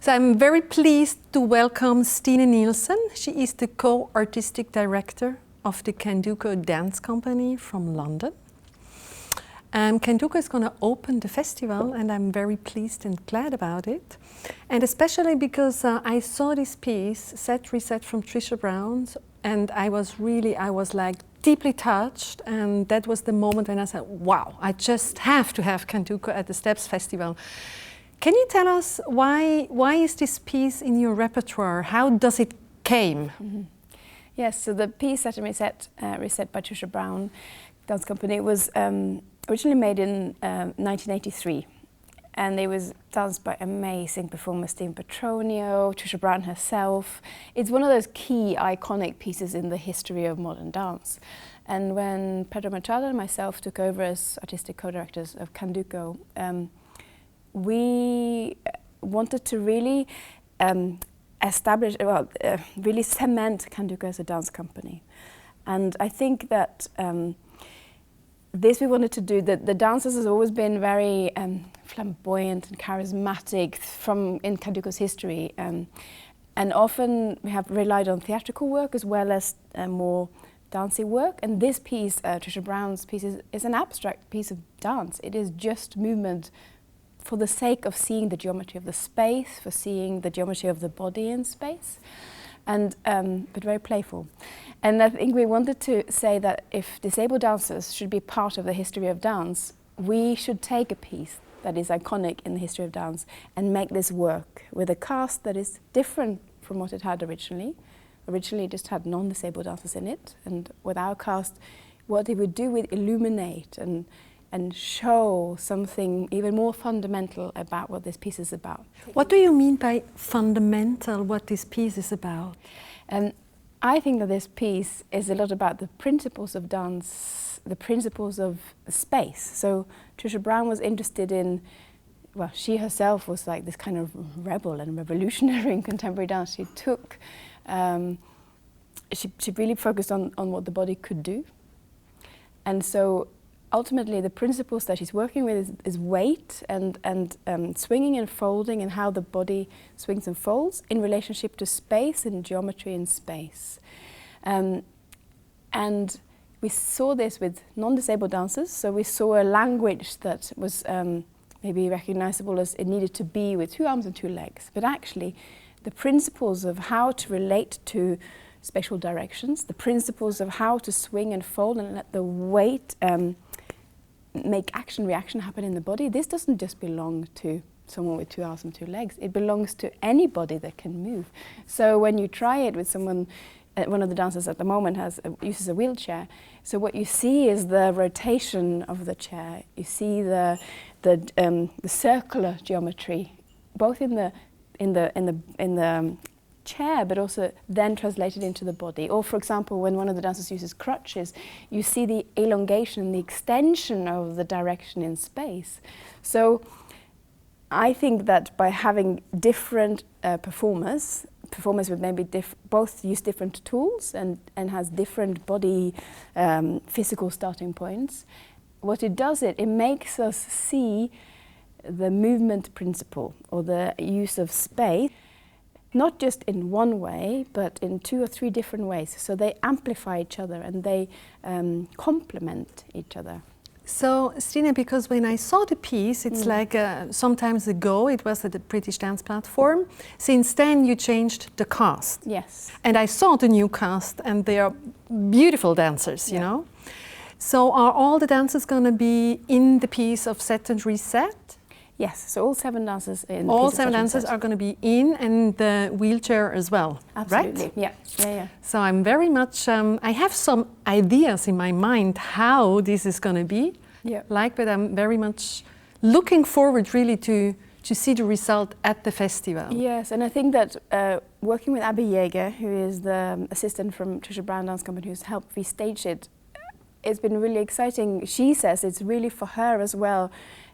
So I'm very pleased to welcome Stine Nilsen. She is the co-artistic director of the Candoco dance company from London. Candoco is going to open the festival, and I'm very pleased and glad about it. And especially because I saw this piece, Set Reset from Trisha Brown's, and I was like deeply touched, and that was the moment when I said, wow, I just have to have Candoco at the Steps Festival. Can you tell us why is this piece in your repertoire? How does it came? Mm-hmm. Yes, so the piece Set and Reset, Reset by Trisha Brown Dance Company was originally made in 1983, and it was danced by amazing performers, Stine Petronio, Trisha Brown herself. It's one of those key iconic pieces in the history of modern dance. And when Pedro Machado and myself took over as artistic co-directors of Candoco, we wanted to really establish, really cement Candoco as a dance company. And I think that this we wanted to do. The dancers has always been very flamboyant and charismatic in Candoco's history, and often we have relied on theatrical work as well as more dancing work. And this piece, Trisha Brown's piece, is an abstract piece of dance. It is just movement for the sake of seeing the geometry of the space, for seeing the geometry of the body in space, and but very playful. And I think we wanted to say that if disabled dancers should be part of the history of dance, we should take a piece that is iconic in the history of dance and make this work with a cast that is different from what it had originally. Originally it just had non-disabled dancers in it, and with our cast, what it would do would illuminate and show something even more fundamental about what this piece is about. What do you mean by fundamental, what this piece is about? I think that this piece is a lot about the principles of dance, the principles of space. So Trisha Brown was interested in, well, she herself was like this kind of rebel and revolutionary in contemporary dance. She took, she really focused on what the body could do. And so ultimately, the principles that she's working with is weight and swinging and folding, and how the body swings and folds in relationship to space and geometry in space. And we saw this with non-disabled dancers, so we saw a language that was maybe recognizable as it needed to be with 2 arms and 2 legs. But actually, the principles of how to relate to spatial directions, the principles of how to swing and fold and let the weight make action-reaction happen in the body. This doesn't just belong to someone with 2 arms and 2 legs. It belongs to anybody that can move. So when you try it with someone, one of the dancers at the moment uses a wheelchair. So what you see is the rotation of the chair. You see the circular geometry, both in the chair, but also then translated into the body. Or for example, when one of the dancers uses crutches, you see the elongation, the extension of the direction in space. So I think that by having different performers with maybe both use different tools and has different body physical starting points, what it does, it makes us see the movement principle or the use of space, not just in one way, but in 2 or 3 different ways. So they amplify each other and they complement each other. So, Stine, because when I saw the piece, it's like some time ago, it was at the British Dance Platform. Since then, you changed the cast. Yes. And I saw the new cast, and they are beautiful dancers, you know. So are all the dancers going to be in the piece of Set and Reset? Yes, so all 7 dancers in the all piece 7 dancers are going to be in, and the wheelchair as well. Absolutely. Right? Yeah. So I'm very much, I have some ideas in my mind how this is going to be like, but I'm very much looking forward really to see the result at the festival. Yes, and I think that working with Abby Yeager, who is the assistant from Trisha Brown Dance Company who's helped restage it, it's been really exciting. She says it's really for her as well,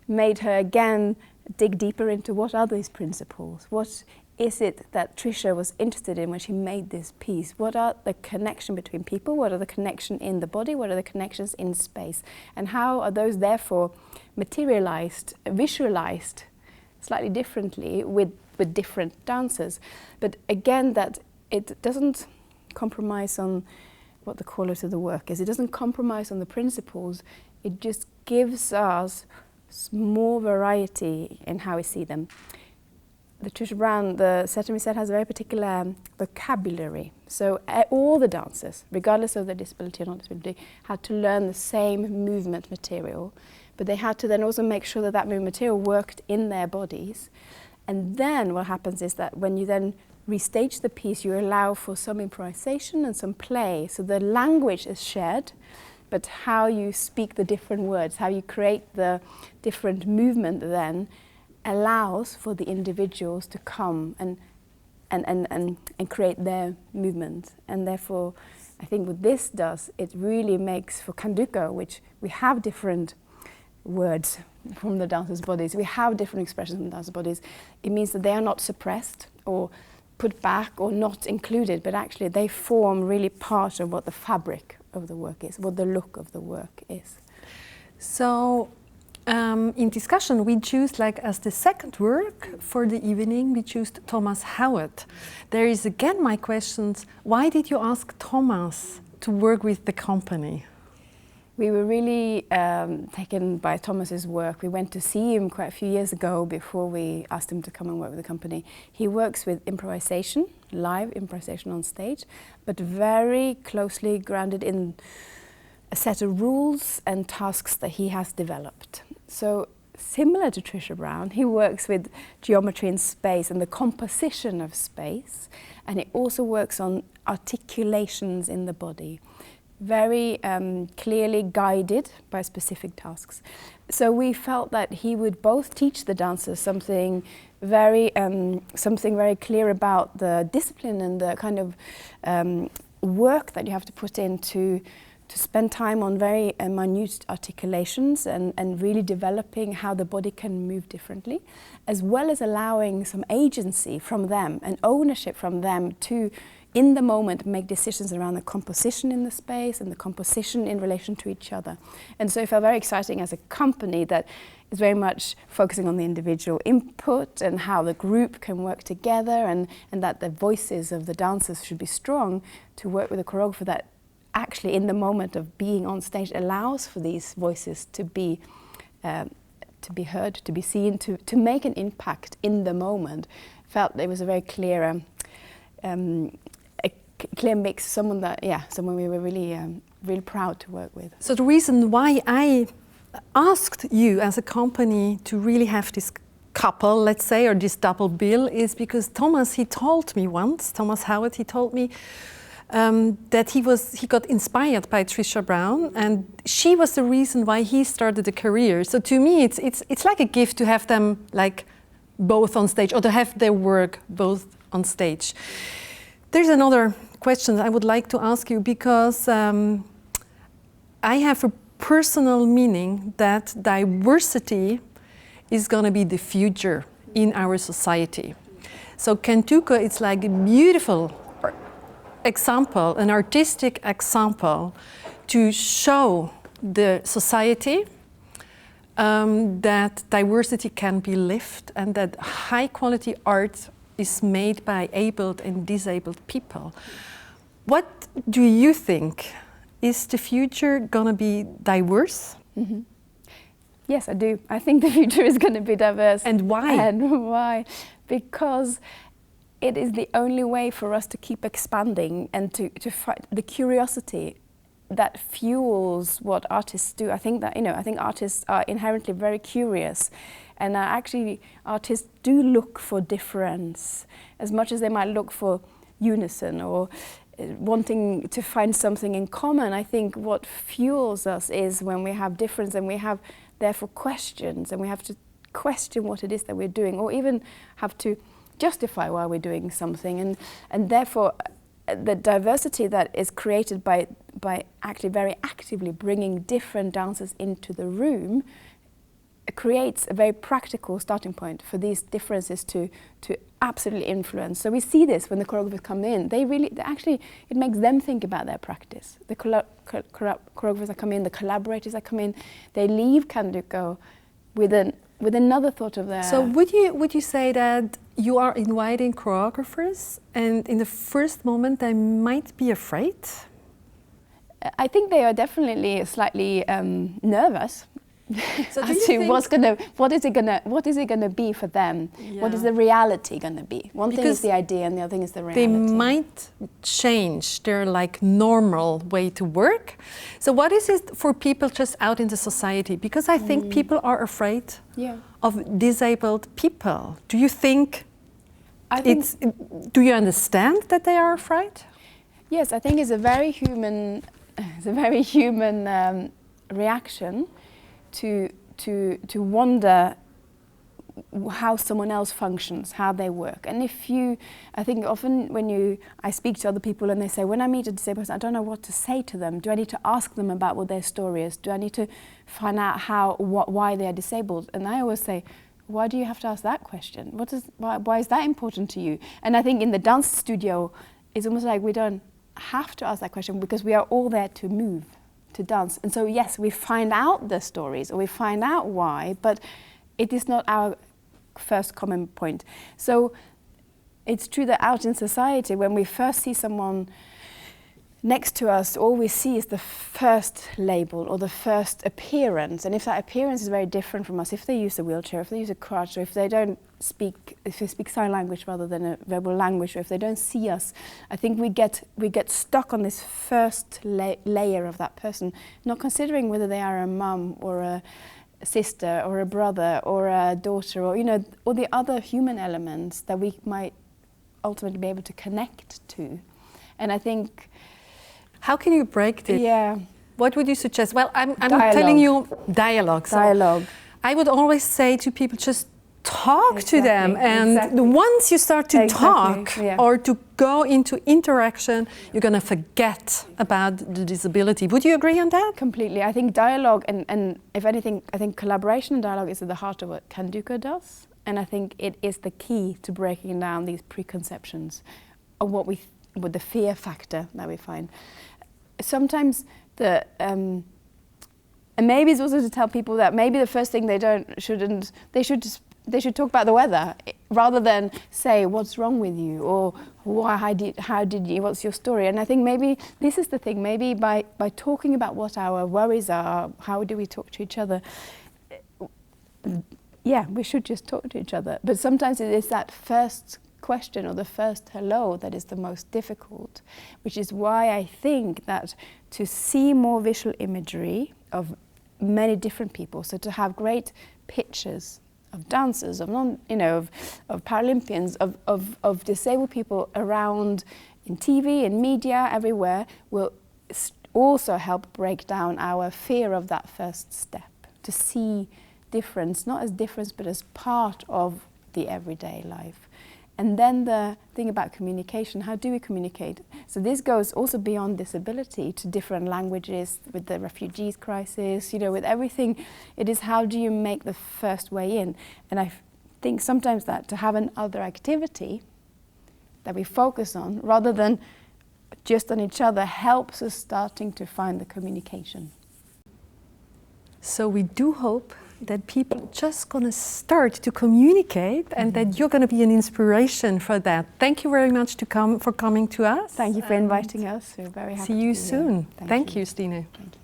made her again dig deeper into what are these principles? What is it that Trisha was interested in when she made this piece? What are the connection between people? What are the connection in the body? What are the connections in space? And how are those therefore materialized, visualized slightly differently with with different dancers. But again, that it doesn't compromise on what the quality of the work is. It doesn't compromise on the principles. It just gives us more variety in how we see them. The Trisha Brown, the set we said, has a very particular vocabulary. So all the dancers, regardless of their disability or not disability, had to learn the same movement material, but they had to then also make sure that that movement material worked in their bodies. And then what happens is that when you then restage the piece, you allow for some improvisation and some play. So the language is shared, but how you speak the different words, how you create the different movement then allows for the individuals to come and create their movement. And therefore, I think what this does, it really makes for Candoco, which we have different words from the dancers' bodies, we have different expressions from the dancers' bodies. It means that they are not suppressed or put back or not included, but actually they form really part of what the fabric of the work is, what the look of the work is. So in discussion we choose, like as the second work for the evening, we choose Thomas Howard. There is again my questions, why did you ask Thomas to work with the company? We were really taken by Thomas's work. We went to see him quite a few years ago before we asked him to come and work with the company. He works with improvisation, live improvisation on stage, but very closely grounded in a set of rules and tasks that he has developed. So similar to Trisha Brown, he works with geometry in space and the composition of space, and he also works on articulations in the body, very clearly guided by specific tasks. So we felt that he would both teach the dancers something very clear about the discipline and the kind of work that you have to put in to spend time on very minute articulations and really developing how the body can move differently, as well as allowing some agency from them and ownership from them to, in the moment, make decisions around the composition in the space and the composition in relation to each other. And so it felt very exciting as a company that is very much focusing on the individual input and how the group can work together, and that the voices of the dancers should be strong, to work with a choreographer that actually in the moment of being on stage allows for these voices to be heard, to be seen, to make an impact in the moment. Felt there was a very clear clear mix, someone we were really proud to work with. So the reason why I asked you as a company to really have this couple, let's say, or this double bill, is because Thomas Howard, he told me that he got inspired by Trisha Brown, and she was the reason why he started a career. So to me, it's like a gift to have them like both on stage, or to have their work both on stage. There's another question I would like to ask you, because I have a personal meaning that diversity is going to be the future in our society. So Candoco, it's like a beautiful example, an artistic example to show the society that diversity can be lived, and that high quality art is made by abled and disabled people. What do you think? Is the future gonna be diverse? Mm-hmm. Yes, I do. I think the future is going to be diverse. And why? And why? Because it is the only way for us to keep expanding and to fight the curiosity that fuels what artists do. I think artists are inherently very curious, and actually artists do look for difference as much as they might look for unison or wanting to find something in common. I think what fuels us is when we have difference, and we have therefore questions, and we have to question what it is that we're doing, or even have to justify why we're doing something, and therefore the diversity that is created by actually very actively bringing different dancers into the room creates a very practical starting point for these differences to absolutely influence. So we see this when the choreographers come in. It makes them think about their practice. The choreographers that come in, the collaborators that come in, they leave Candoco with with another thought of the... So would you say that you are inviting choreographers and in the first moment they might be afraid? I think they are definitely slightly nervous. So as to what is it gonna be for them? Yeah. What is the reality gonna be? One thing is the idea, and the other thing is the reality. They might change their like normal way to work. So what is it for people just out in the society? Because I think people are afraid of disabled people. Do you think? Do you understand that they are afraid? Yes, I think it's a very human. It's a very human reaction to wonder how someone else functions, how they work. And I think often when I speak to other people and they say, when I meet a disabled person, I don't know what to say to them. Do I need to ask them about what their story is? Do I need to find out why they are disabled? And I always say, why do you have to ask that question? Why is that important to you? And I think in the dance studio, it's almost like we don't have to ask that question because we are all there to move, to dance. And so yes, we find out the stories or we find out why, but it is not our first common point. So it's true that out in society, when we first see someone next to us, all we see is the first label or the first appearance. And if that appearance is very different from us, if they use a wheelchair, if they use a crutch, or if they speak sign language rather than a verbal language, or if they don't see us, I think we get stuck on this first layer of that person, not considering whether they are a mum or a sister or a brother or a daughter, or all the other human elements that we might ultimately be able to connect to. And I think, how can you break this? Yeah. What would you suggest? Well, I'm telling you dialogue. So dialogue. I would always say to people, just talk to them. And once you start to talk or to go into interaction, you're going to forget about the disability. Would you agree on that? Completely. I think dialogue and if anything, I think collaboration and dialogue is at the heart of what Candoco does. And I think it is the key to breaking down these preconceptions of with the fear factor that we find. Sometimes and maybe it's also to tell people that maybe the first thing they should talk about the weather rather than say what's wrong with you or how did you, what's your story. And I think maybe this is the thing, maybe by talking about what our worries are, how do we talk to each other, we should just talk to each other. But sometimes it is that first question or the first hello that is the most difficult, which is why I think that to see more visual imagery of many different people, so to have great pictures of dancers, of Paralympians, of disabled people around in TV and media everywhere, will also help break down our fear of that first step, to see difference, not as difference, but as part of the everyday life. And then the thing about communication, how do we communicate? So this goes also beyond disability to different languages, with the refugees crisis, with everything. It is how do you make the first way in? And I think sometimes that to have another activity that we focus on, rather than just on each other, helps us starting to find the communication. So we do hope that people are just going to start to communicate and that you're going to be an inspiration for that. Thank you very much for coming to us. Thank you for inviting us. We're very happy to see you to be soon. here. Thank you, Stine. Thank you.